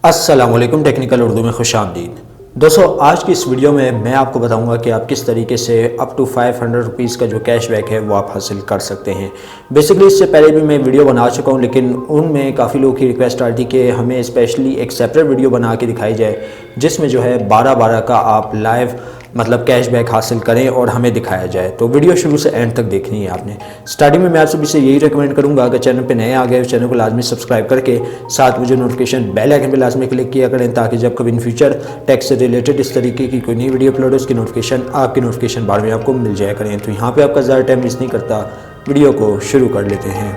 अस्सलामुअलैकुम, टेक्निकल उर्दू में खुशामदीद। दोस्तों, आज की इस वीडियो में मैं आपको बताऊंगा कि आप किस तरीके से अप टू 500 रुपीज़ का जो कैशबैक है वो आप हासिल कर सकते हैं। बेसिकली इससे पहले भी मैं वीडियो बना चुका हूं, लेकिन उनमें काफ़ी लोगों की रिक्वेस्ट आ थी कि हमें स्पेशली एक सेपरेट वीडियो बना के दिखाई जाए जिसमें जो है 12-12 का आप लाइव मतलब कैशबैक हासिल करें और हमें दिखाया जाए। तो वीडियो शुरू से एंड तक देखनी है आपने। स्टार्टिंग में मैं आप सभी से यही रिकमेंड करूंगा, अगर चैनल पे नए आ गए तो चैनल को लाजमी सब्सक्राइब करके साथ में जो नोटिफिकेशन बेल आइकन पे लाजमी क्लिक किया करें, ताकि जब कभी इन फ्यूचर टैक्स से रिलेटेड इस तरीके की कोई नई वीडियो अपलोड हो उसकी नोटिफिकेशन आपकी नोटिफिकेशन बार में आपको मिल जाया करें। तो यहाँ पर आपका ज़्यादा टाइम मिस नहीं करता, वीडियो को शुरू कर लेते हैं।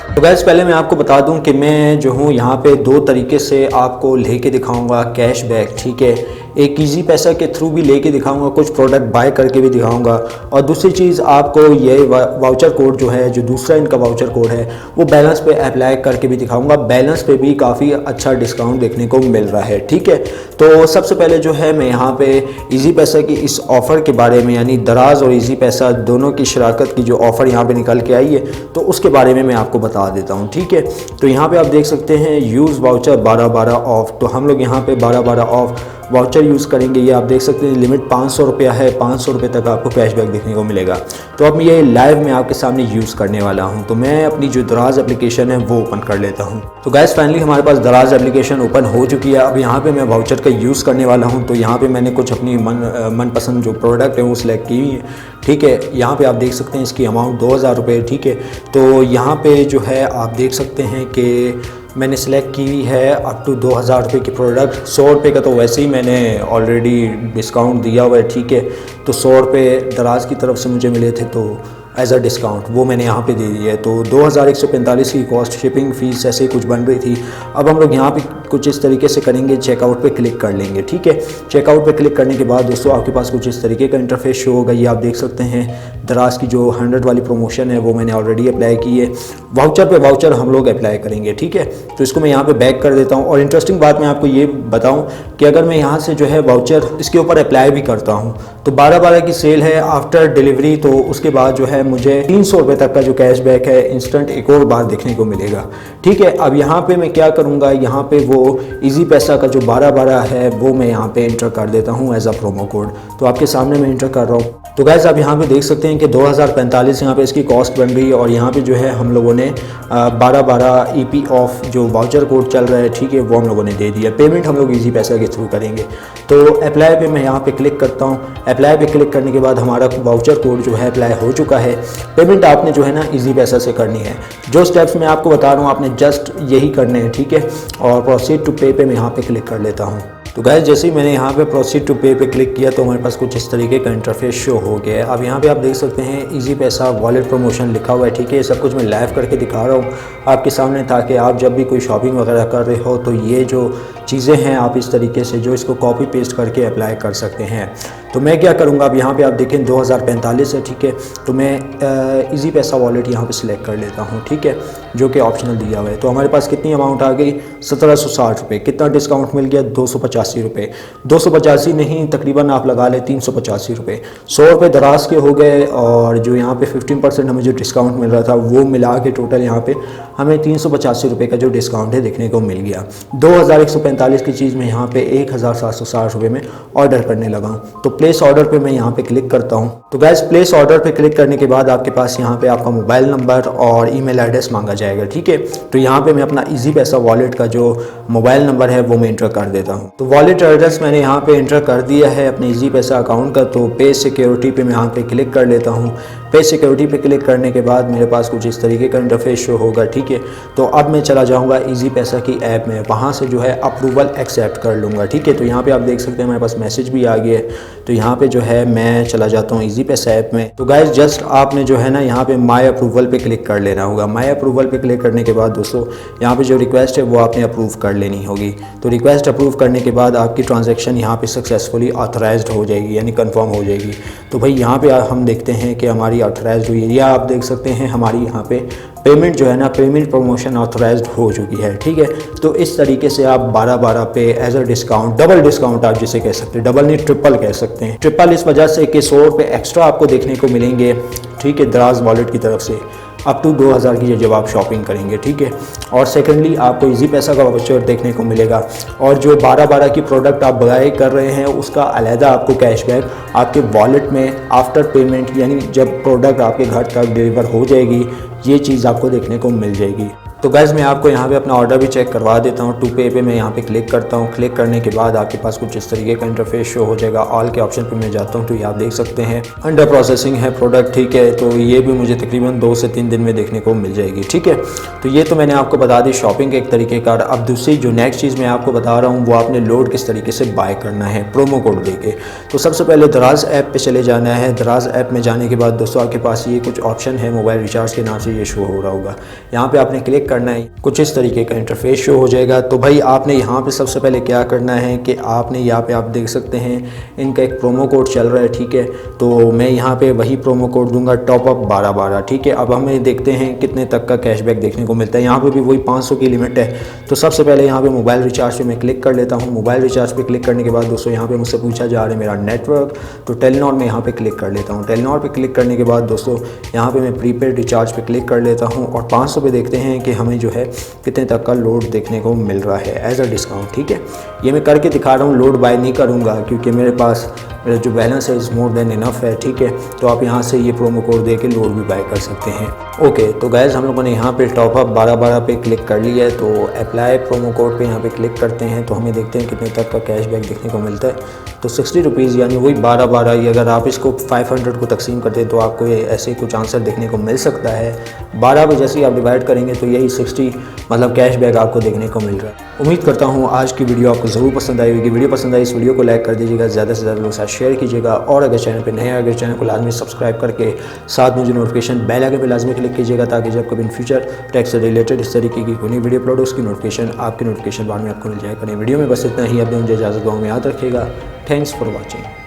तो गाइस, पहले मैं आपको बता दूं कि मैं जो हूं यहाँ पे दो तरीके से आपको लेके दिखाऊंगा कैशबैक, ठीक है। एक इजी पैसा के थ्रू भी लेके दिखाऊंगा, कुछ प्रोडक्ट बाय करके भी दिखाऊंगा, और दूसरी चीज़ आपको ये वाउचर कोड जो है, जो दूसरा इनका वाउचर कोड है, वो बैलेंस पे अप्लाई करके भी दिखाऊंगा। बैलेंस पे भी काफ़ी अच्छा डिस्काउंट देखने को मिल रहा है, ठीक है। तो सबसे पहले जो है मैं यहाँ पे इजी पैसा की इस ऑफ़र के बारे में, यानी दराज और इजी पैसा दोनों की शराकत की जो ऑफ़र यहाँ पे निकल के आई है, तो उसके बारे में मैं आपको बता देता हूँ, ठीक है। तो यहाँ पे आप देख सकते हैं यूज़ वाउचर 12-12 ऑफ। तो हम लोग यहाँ पे 12-12 ऑफ वाउचर यूज़ करेंगे। ये आप देख सकते हैं लिमिट 500 रुपया है, 500 रुपये तक आपको कैशबैक देखने को मिलेगा। तो अब ये लाइव में आपके सामने यूज़ करने वाला हूँ। तो मैं अपनी जो दराज एप्लीकेशन है वो ओपन कर लेता हूँ। तो गैस, फाइनली हमारे पास दराज एप्लीकेशन ओपन हो चुकी है। अब यहाँ पे मैं वाउचर का यूज़ करने वाला हूँ। तो यहाँ पे मैंने कुछ अपनी मनपसंद जो प्रोडक्ट है वो सिलेक्ट की हुई है, ठीक है। यहाँ पे आप देख सकते हैं इसकी अमाउंट 2000 रुपये, ठीक है। तो यहाँ पे जो है आप देख सकते हैं कि मैंने सेलेक्ट की है अप टू 2000 रुपये की प्रोडक्ट। 100 रुपये का तो वैसे ही मैंने ऑलरेडी डिस्काउंट दिया हुआ है, ठीक है। तो 100 रुपये दराज की तरफ से मुझे मिले थे, तो एज अ डिस्काउंट वो मैंने यहाँ पे दे दी है। तो 2145 की कॉस्ट, शिपिंग फ़ीस ऐसे ही कुछ बन रही थी। अब हम लोग यहाँ पे कुछ इस तरीके से करेंगे, चेकआउट पे क्लिक कर लेंगे, ठीक है। चेकआउट पे क्लिक करने के बाद दोस्तों आपके पास कुछ इस तरीके का इंटरफेस शो होगा। ये आप देख सकते हैं दराज की जो 100 वाली प्रमोशन है वो मैंने ऑलरेडी अप्लाई की है। वाउचर पे वाउचर हम लोग अप्लाई करेंगे, ठीक है। तो इसको मैं यहाँ पे बैक कर देता हूँ। और इंटरेस्टिंग बात मैं आपको ये बताऊँ कि अगर मैं यहाँ से जो है वाउचर इसके ऊपर अप्लाई भी करता हूँ तो 12-12 की सेल है आफ्टर डिलीवरी, तो उसके बाद जो है मुझे 300 रुपये तक का जो कैशबैक है इंस्टेंट एक और बार देखने को मिलेगा, ठीक है। अब यहाँ पे मैं क्या करूँगा, यहाँ पे वो इजी पैसा का जो 12-12 है वो मैं यहाँ पे इंटर कर देता हूँ एज अ प्रोमो कोड। तो आपके सामने मैं इंटर कर रहा हूँ। तो गाइस, आप यहाँ पे देख सकते हैं कि 2045 यहाँ पे इसकी कॉस्ट बन रही है। और यहाँ पे जो है हम लोगों ने 12-12 EP ऑफ जो वाउचर कोड चल रहा है, ठीक है, वो हम लोगों ने दे दिया। पेमेंट हम लोग इजी पैसा के थ्रू करेंगे। तो अप्लाई पे मैं यहाँ पे क्लिक करता हूँ। अप्लाई पे क्लिक करने के बाद हमारा वाउचर कोड जो है अप्लाई हो चुका है। पेमेंट आपने जो है ना इजी पैसा से करनी है। जो स्टेप्स मैं आपको बता रहा हूँ आपने जस्ट यही करने हैं, ठीक है। और प्रोसीड टू पे पे मैं यहाँ पे क्लिक कर लेता हूँ। तो गाइस, जैसे ही मैंने यहाँ पे प्रोसीड टू पे पे क्लिक किया तो हमारे पास कुछ इस तरीके का इंटरफेस शो हो गया है। अब यहाँ पे आप देख सकते हैं इजी पैसा वॉलेट प्रमोशन लिखा हुआ है, ठीक है। ये सब कुछ मैं लाइव करके दिखा रहा हूँ आपके सामने, ताकि आप जब भी कोई शॉपिंग वगैरह कर रहे हो तो ये जो चीज़ें हैं आप इस तरीके से जो इसको कॉपी पेस्ट करके अप्लाई कर सकते हैं। तो मैं क्या करूँगा, अब यहाँ पे आप देखें 2045 है, ठीक है। तो मैं इजी पैसा वॉलेट यहाँ पे सिलेक्ट कर लेता हूँ, ठीक है, जो कि ऑप्शनल दिया हुआ है। तो हमारे पास कितनी अमाउंट आ गई, 1760 रुपये। कितना डिस्काउंट मिल गया, 285 रुपये। 285 नहीं, तकरीबन आप लगा लें 385 रुपये। 100 रुपये दराज के हो गए, और जो यहाँ पे 15% हमें जो डिस्काउंट मिल रहा था वो मिला के टोटल यहाँ पे हमें 385 रुपये का जो डिस्काउंट है देखने को मिल गया। 2145 की चीज़ मैं यहाँ पे 1760 रुपये में ऑर्डर करने लगा। तो प्लेस ऑर्डर पे मैं यहाँ पे क्लिक करता हूँ। तो गैस, प्लेस ऑर्डर पे क्लिक करने के बाद आपके पास यहाँ पे आपका मोबाइल नंबर और ईमेल एड्रेस मांगा जाएगा, ठीक है। तो यहाँ पे मैं अपना इजी पैसा वॉलेट का जो मोबाइल नंबर है वो मैं इंटर कर देता हूँ। तो वॉलेट एड्रेस मैंने यहाँ पे इंटर कर दिया है अपने इजी पैसा अकाउंट का। तो पे सिक्योरिटी पे मैं यहाँ पे क्लिक कर लेता हूँ। पे सिक्योरिटी पे क्लिक करने के बाद मेरे पास कुछ इस तरीके का इंटरफेस शो होगा, ठीक है। तो अब मैं चला जाऊँगा इजी पैसा की ऐप में, वहाँ से जो है अप्रूवल एक्सेप्ट कर लूँगा, ठीक है। तो यहाँ पे आप देख सकते हैं हमारे पास मैसेज भी आ गया है। तो यहाँ पे जो है मैं चला जाता हूँ इजी पैसा ऐप में। तो गाइस, जस्ट आपने जो है ना यहाँ पे माय अप्रूवल पे क्लिक कर लेना होगा। माय अप्रूवल पे क्लिक करने के बाद दोस्तों यहाँ पे जो रिक्वेस्ट है वो आपने अप्रूव कर लेनी होगी। तो रिक्वेस्ट अप्रूव करने के बाद आपकी ट्रांजैक्शन यहाँ पे सक्सेसफुली ऑथराइज्ड हो जाएगी, यानी कंफर्म हो जाएगी। तो भाई यहाँ पे हम देखते हैं कि हमारी ऑथराइज्ड हुई है, या आप देख सकते हैं हमारी यहाँ पे पेमेंट जो है ना, पेमेंट प्रमोशन ऑथोराइज्ड हो चुकी है, ठीक है। तो इस तरीके से आप 12-12 पे as a discount, double discount आप जिसे कह सकते हैं, डबल नहीं ट्रिपल कह सकते हैं। ट्रिपल इस वजह से कि 100 रुपये एक्स्ट्रा आपको देखने को मिलेंगे, ठीक है, दराज वॉलेट की तरफ से अप टू 2000 की जब आप शॉपिंग करेंगे, ठीक है। और सेकेंडली आपको इजी पैसा का वाउचर देखने को मिलेगा, और जो 12-12 की प्रोडक्ट आप बाय कर रहे हैं उसका अलहदा आपको कैशबैक आपके वॉलेट में आफ्टर पेमेंट, यानी जब प्रोडक्ट आपके घर तक डिलीवर हो जाएगी, ये चीज़ आपको देखने को मिल जाएगी। तो गाइज़ मैं आपको यहाँ पे अपना ऑर्डर भी चेक करवा देता हूँ। टू पे पे मैं यहाँ पे क्लिक करता हूँ। क्लिक करने के बाद आपके पास कुछ इस तरीके का इंटरफेस शो हो जाएगा। ऑल के ऑप्शन पे मैं जाता हूँ तो ये आप देख सकते हैं अंडर प्रोसेसिंग है प्रोडक्ट, ठीक है। तो ये भी मुझे तकरीबन 2 से 3 दिन में देखने को मिल जाएगी, ठीक है। तो ये तो मैंने आपको बता दी शॉपिंग के एक तरीके का। अब दूसरी जो नेक्स्ट चीज़ मैं आपको बता रहा हूँ वो आपने लोड किस तरीके से बाय करना है प्रोमो कोड देके। तो सबसे पहले दराज ऐप पे चले जाना है। दराज ऐप में जाने के बाद दोस्तों आपके पास ये कुछ ऑप्शन है, मोबाइल रिचार्ज के नाम से ये शो हो रहा होगा। यहाँ पे आपने क्लिक करना है, कुछ इस तरीके का इंटरफेस शो हो जाएगा। तो भाई आपने यहाँ पे सबसे पहले क्या करना है कि आपने यहाँ पे आप देख सकते हैं इनका एक प्रोमो कोड चल रहा है, ठीक है। तो मैं यहाँ पे वही प्रोमो कोड दूंगा, टॉप अप 12-12, ठीक है। अब हमें देखते हैं कितने तक का कैशबैक देखने को मिलता है। यहाँ पे भी वही 500 की लिमिट है। तो सबसे पहले यहाँ पे मोबाइल रिचार्ज पे मैं क्लिक कर लेता हूँ। मोबाइल रिचार्ज पे क्लिक करने के बाद दोस्तों यहाँ पे मुझसे पूछा जा रहा है मेरा नेटवर्क, तो टेलीनॉर में यहाँ पे क्लिक कर लेता हूँ। टेलीनॉर पे क्लिक करने के बाद दोस्तों यहाँ पे मैं प्रीपेड रिचार्ज पे क्लिक कर लेता हूँ और 500 पे देखते हैं कि हमें जो है कितने तक का लोड देखने को मिल रहा है एज अ डिस्काउंट, ठीक है। ये मैं करके दिखा रहा हूँ, लोड बाय नहीं करूँगा क्योंकि मेरे पास मेरा जो बैलेंस है इज़ मोर देन इनफ है, ठीक है। तो आप यहाँ से ये प्रोमो कोड दे के लोड भी बाय कर सकते हैं। ओके, तो गाइस हम लोगों ने यहाँ पे टॉप अप 12-12 पे क्लिक कर लिया है। तो अप्लाई प्रोमो कोड पे यहाँ पे क्लिक करते हैं तो हमें देखते हैं कितने तक का कैशबैक देखने को मिलता है। तो 60 रुपीज़ यानी वही 12-12 ही, अगर आप इसको 500 को तकसीम करते हैं तो आपको ये ऐसे कुछ आंसर देखने को मिल सकता है। 12 पे जैसे ही आप डिवाइड करेंगे तो यही 60 मतलब कैशबैक आपको देखने को मिल रहा है। उम्मीद करता हूँ आज की वीडियो आपको ज़रूर पसंद आई होगी। वीडियो पसंद आई इस वीडियो को लाइक कर दीजिएगा, ज़्यादा से ज़्यादा लोगों के साथ शेयर कीजिएगा, और अगर चैनल पे नए हैं अगर चैनल को लाजमी सब्सक्राइब करके साथ में जो नोटिफिकेशन बेल आइकन पे लाजमी क्लिक कीजिएगा ताकि जब कभी इन फ्यूचर टैक्स से रिलेटेड इस तरीके की कोई वीडियो अपलोड हो उसकी नोटिफिकेशन आपके नोटिफिकेशन बाद में आपको मिल जाएगा। वीडियो में बस इतना ही, अब मुझे इजाज़त दुआ में याद रखिएगा। Thanks for watching.